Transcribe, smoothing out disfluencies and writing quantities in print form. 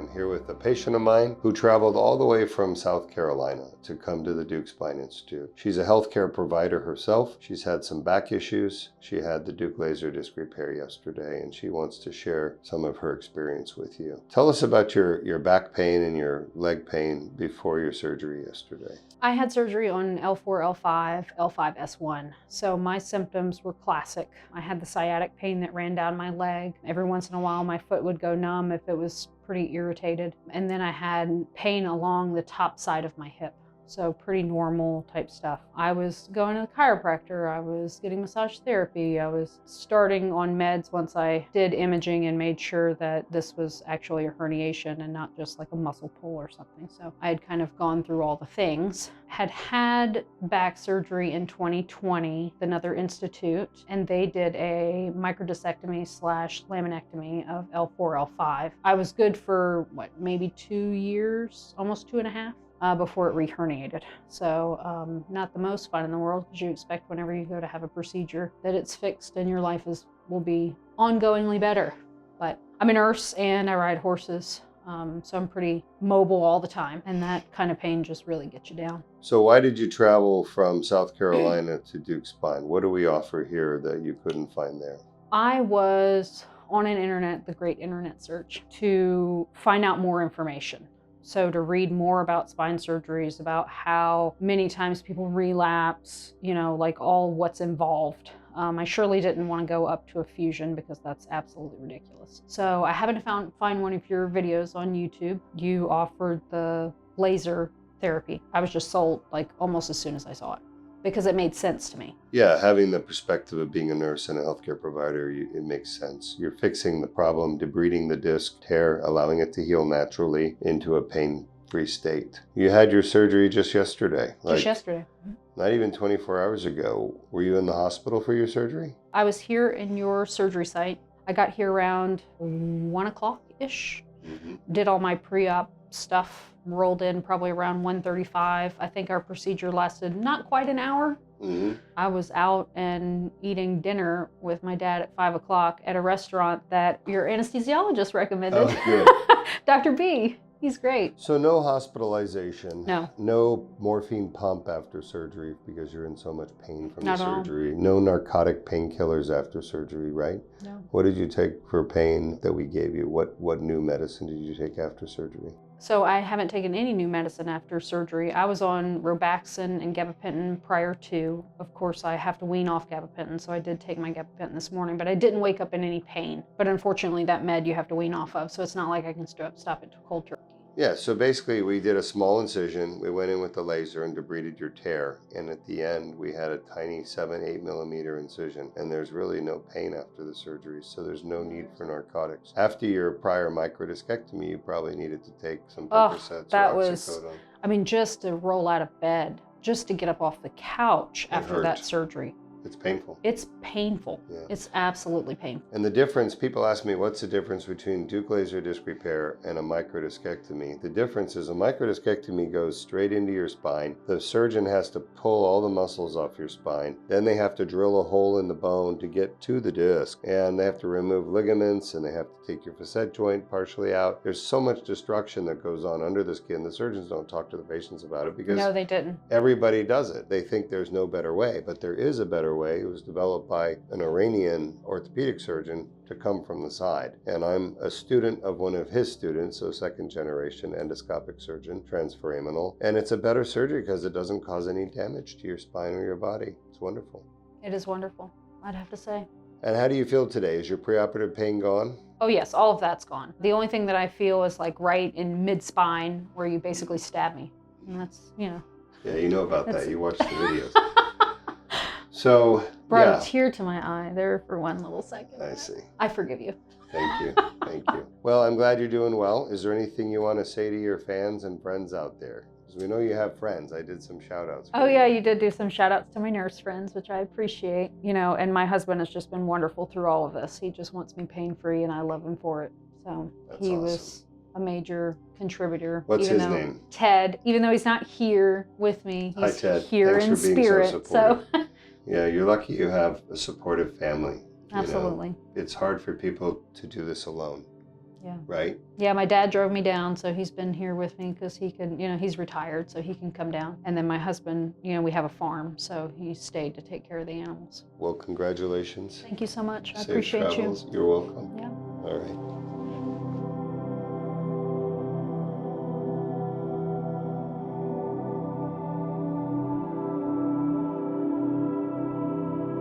I'm here with a patient of mine who traveled all the way from South Carolina to come to the Deuk Spine Institute. She's a healthcare provider herself. She's had some back issues. She had the Deuk laser disc repair yesterday, and she wants to share some of her experience with you. Tell us about your back pain and your leg pain before your surgery yesterday. I had surgery on L4, L5, L5S1. So my symptoms were classic. I had the sciatic pain that ran down my leg. Every once in a while, my foot would go numb if it was pretty irritated. And then I had pain along the top side of my hip. So pretty normal type stuff. I was going to the chiropractor. I was getting massage therapy. I was starting on meds once I did imaging and made sure that this was actually a herniation and not just like a muscle pull or something. So I had kind of gone through all the things. Had back surgery in 2020 at another institute, and they did a microdiscectomy / laminectomy of L4, L5. I was good for maybe 2 years, almost 2.5. Before it re-herniated. So not the most fun in the world, because you expect whenever you go to have a procedure that it's fixed and your life will be ongoingly better. But I'm a nurse and I ride horses, so I'm pretty mobile all the time, and that kind of pain just really gets you down. So why did you travel from South Carolina to Deuk Spine? What do we offer here that you couldn't find there? I was on the great internet search, to find out more information. So to read more about spine surgeries, about how many times people relapse, like all what's involved. I surely didn't want to go up to a fusion because that's absolutely ridiculous. So I happened to find one of your videos on YouTube. You offered the laser therapy. I was just sold like almost as soon as I saw it, because it made sense to me. Yeah, having the perspective of being a nurse and a healthcare provider, it makes sense. You're fixing the problem, debriding the disc tear, allowing it to heal naturally into a pain-free state. You had your surgery just yesterday. Just yesterday. Not even 24 hours ago. Were you in the hospital for your surgery? I was here in your surgery site. I got here around 1 o'clock-ish. Did all my pre-op stuff, rolled in probably around 1:35. I think our procedure lasted not quite an hour. I was out and eating dinner with my dad at 5 o'clock at a restaurant that your anesthesiologist recommended. Oh, good. Dr. B. He's great. So no hospitalization. No. No morphine pump after surgery because you're in so much pain from Not the at all. surgery. No narcotic painkillers after surgery, right? No. What did you take for pain that we gave you? What new medicine did you take after surgery? So I haven't taken any new medicine after surgery. I was on Robaxin and gabapentin prior to. Of course, I have to wean off gabapentin, so I did take my gabapentin this morning, but I didn't wake up in any pain. But unfortunately, that med you have to wean off of, so it's not like I can stop it to cold turkey. Yeah, so basically we did a small incision. We went in with the laser and debrided your tear. And at the end, we had a tiny 7-8 millimeter incision. And there's really no pain after the surgery, so there's no need for narcotics. After your prior microdiscectomy, you probably needed to take some Percocets that or was, oxycodone. Just to roll out of bed, just to get up off the couch after that surgery. It's painful. It's painful. Yeah. It's absolutely painful. And the difference, people ask me, what's the difference between Deuk laser disc repair and a microdiscectomy? The difference is a microdiscectomy goes straight into your spine. The surgeon has to pull all the muscles off your spine. Then they have to drill a hole in the bone to get to the disc. And they have to remove ligaments, and they have to take your facet joint partially out. There's so much destruction that goes on under the skin. The surgeons don't talk to the patients about it because no, they didn't. Everybody does it. They think there's no better way, but there is a better way. It was developed by an Iranian orthopedic surgeon to come from the side. And I'm a student of one of his students, so second generation endoscopic surgeon, transforaminal. And it's a better surgery because it doesn't cause any damage to your spine or your body. It's wonderful. It is wonderful, I'd have to say. And how do you feel today? Is your preoperative pain gone? Oh yes, all of that's gone. The only thing that I feel is like right in mid-spine where you basically stab me. And that's, Yeah, you know about that. You watched the videos. So, brought a tear to my eye there for one little second. I see. I forgive you. Thank you. Thank you. Well, I'm glad you're doing well. Is there anything you want to say to your fans and friends out there? Because we know you have friends. I did some shout outs. Oh yeah, you did do some shout outs to my nurse friends, which I appreciate. And my husband has just been wonderful through all of this. He just wants me pain-free, and I love him for it. So he was a major contributor. What's his name? Ted. Even though he's not here with me, he's here in spirit. So yeah, you're lucky you have a supportive family. Absolutely. It's hard for people to do this alone. Yeah. right? Yeah, my dad drove me down, so he's been here with me because he can, he's retired, so he can come down. And then my husband, we have a farm, so he stayed to take care of the animals. Well, congratulations. Thank you so much. I Safe appreciate travels. you. You're welcome. Yeah. All right.